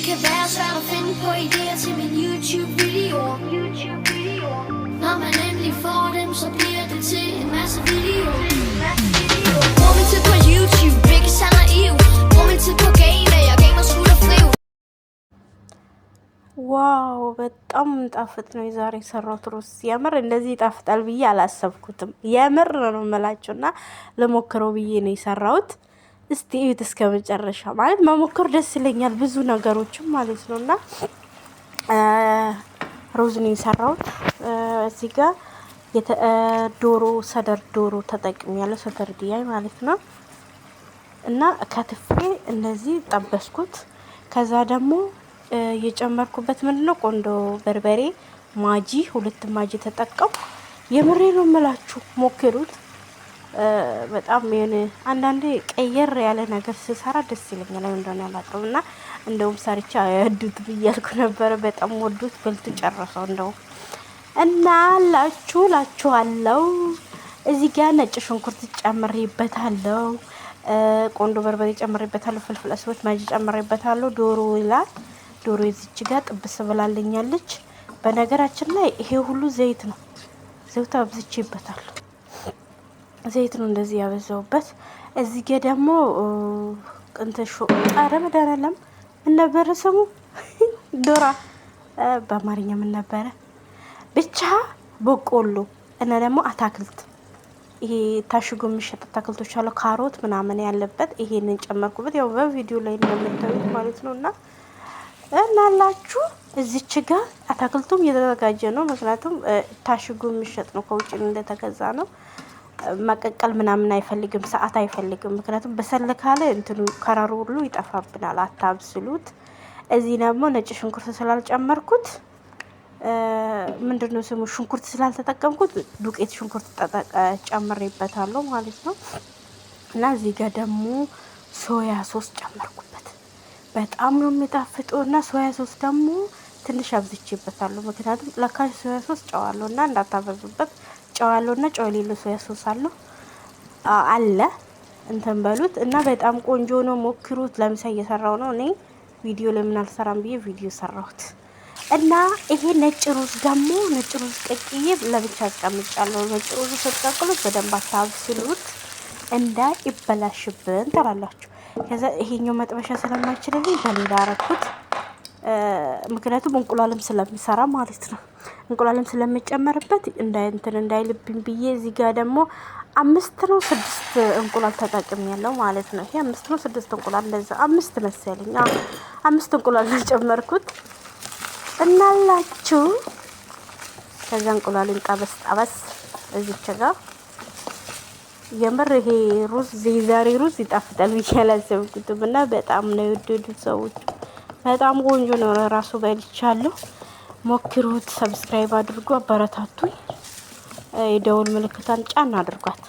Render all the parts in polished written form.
kan være svært at finde på idéer til min YouTube-videoer. Når man endelig får dem, så bliver det til en masse videoer. Brug min tid på YouTube, ikke så naiv. Brug min tid på game, jeg gamer skud og fliv. ዋው በጣም ጣፍጥ ነው የዛሬ ሰራሁት ሩዝ። የምር እንደዚህ ይጣፍጣል ብዬ አላሰብኩትም። የምር ነው የምላችሁና ለሞክረው ብዬ ነው የሰራሁት። እስቲ እዩት እስከ መጨረሻ። ማለት መሞከር ደስ ይለኛል ብዙ ነገሮችም ማለት ነውና ሩዝ ነው የሰራሁት። እዚህ ጋር ዶሮ ሰደር ዶሮ ተጠቅሜያለሁ። ሰደር ዲያይ ማለት ነው። እና ከትፌ እንደዚህ ጠበስኩት። ከዛ ደግሞ የጨመርኩበት ምንድነው ቆንዶ በርበሬ ማጂ 2 ማጂ ተጠቀም። የምሬ ነው የምላችሁ ሞክሩት። በጣም የኔ አንዳንዴ ቀየር ያለ ነገር ስሰራ ደስ ይለኛል። እንደሆነ ያላቀውና እንደውም ሰርቻ ያዱት ብያልኩ ነበር። በጣም ወዱት በልቱ ጨረሰው እንደው እና ላችኋለሁ። እዚህ ጋር ነጭ ሽንኩርት ጨምሬበታለሁ። ቆንዶ በርበሬ ጨምሬበታለሁ። ፍልፍል አስወት ማጂ ጨምሬበታለሁ። ዶሮ ይላል ዶሮ እዚች ጋር ጥብስ ብላልኛለች። በነገራችን ላይ ይሄ ሁሉ ዘይት ነው። ዘይት አብዝቼበታለሁ። ዘይት ነው እንደዚህ ያበዛውበት። እዚህ ጋር ደግሞ ቅንተሾ ጣረ መዳናለም ምን ነበር ስሙ? ዶራ በአማርኛ ምን ነበር? ብቻ በቆሎ እና ደግሞ አታክልት ይሄ ታሽጎ የሚሸጥ አታክልቶች አሉ። ካሮት ምናምን ያለበት ይሄንን ጨመርኩበት። ያው በቪዲዮ ላይ እንደምታዩት ማለት ነውና እናላችሁ እዚች ጋር አታክልቱም እየተዘጋጀ ነው። ምክንያቱም ታሽጎ የሚሸጥ ነው። ከውጭ እንደተገዛ ነው። መቀቀል ምናምን አይፈልግም፣ ሰዓት አይፈልግም። ምክንያቱም በሰል ካለ እንትኑ ከራሩ ሁሉ ይጠፋብናል። አታብስሉት። እዚህ ደግሞ ነጭ ሽንኩርት ስላልጨመርኩት ምንድነው ስሙ ሽንኩርት ስላልተጠቀምኩት ዱቄት ሽንኩርት ጨምሬበታለሁ ማለት ነው። እና እዚህ ጋር ደግሞ ሶያ ሶስ ጨመርኩበት። በጣም ነው የሚጣፍጠው። እና ሶያ ሶስ ደግሞ ትንሽ አብዝቼበታለሁ። ምክንያቱም ለካ ሶያ ሶስ ጨዋለውና እንዳታበዙበት። ጨዋለውና ጨው የሌለው ሶያ ሶስ አለ እንትን በሉት። እና በጣም ቆንጆ ነው፣ ሞክሩት። ለምሳ እየሰራው ነው እኔ ቪዲዮ ለምን አልሰራም ብዬ ቪዲዮ ሰራሁት። እና ይሄ ነጭ ሩዝ ደግሞ ነጭ ሩዝ ቀቅዬ ለብቻ አስቀምጫለሁ። ነጭ ሩዝ ስትቀቅሉት በደንብ አታብስሉት እንዳይበላሽብን ትላላችሁ። ከዛ ይሄኛው መጥበሻ ስለማይችልልኝ በሌላ አረኩት። ምክንያቱም እንቁላልም ስለሚሰራ ማለት ነው። እንቁላልም ስለሚጨመርበት እንዳይልብኝ ብዬ እዚህ ጋር ደግሞ 5 ነው 6 እንቁላል ተጠቅሜያለሁ ማለት ነው። ይሄ 5 ነው 6 እንቁላል እንደዛ 5 መሰለኝ። 5 እንቁላል ጨመርኩት እናላችሁ። ከዛ እንቁላልን ጠበስ እዚች ጋር የምር ይሄ ሩዝ ዛሬ ሩዝ ይጣፍጣል ብዬ አላሰብኩትም። እና በጣም ነው የወደዱት ሰዎች። በጣም ቆንጆ ነው። ራሱ በልቻለሁ። ሞክሩት። ሰብስክራይብ አድርጉ፣ አበረታቱኝ። የደውል ምልክቷን ጫን አድርጓት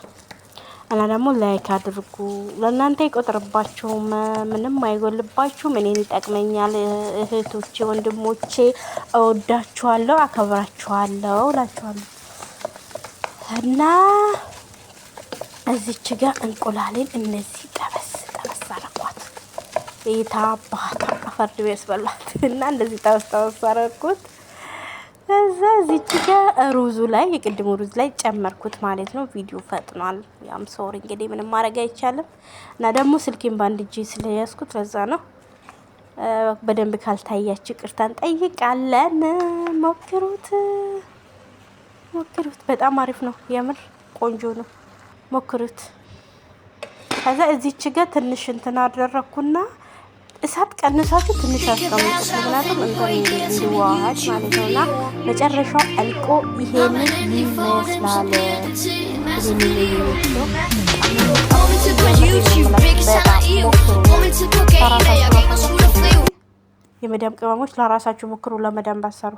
እና ደግሞ ላይክ አድርጉ። ለእናንተ ይቆጥርባችሁም ምንም አይጎልባችሁም። እኔን ይጠቅመኛል። እህቶቼ ወንድሞቼ እወዳችኋለሁ፣ አከብራችኋለሁ እላችኋለሁ። እና እዚች ጋር እንቁላሌን እነዚህ ጠበስ አረኳት። የታባታ አፈርድ ያስበላት እና እንደዚህ ጠበስ አረኩት። ከዛ እዚች ጋር ሩዙ ላይ የቅድሙ ሩዝ ላይ ጨመርኩት ማለት ነው። ቪዲዮ ፈጥኗል። ያም ሶሪ እንግዲህ ምንም ማድረግ አይቻልም። እና ደግሞ ስልኬን ባንድ እጄ ስለያዝኩት ለዛ ነው። በደንብ ካልታያችሁ ቅርታን ጠይቃለን። ሞክሩት። በጣም አሪፍ ነው። የምር ቆንጆ ነው። ሞክሩት። ከዛ እዚች ጋር ትንሽ እንትን አደረኩና እሳት ቀንሳችሁ ትንሽ አስቀምጡት። ምክንያቱም እንዲዋሃድ ማለት ነውና መጨረሻው አልቆ ይሄንን ይመስላል። የመዳም ቅመሞች ለራሳችሁ ሞክሩ፣ ለመዳም ባሰሩ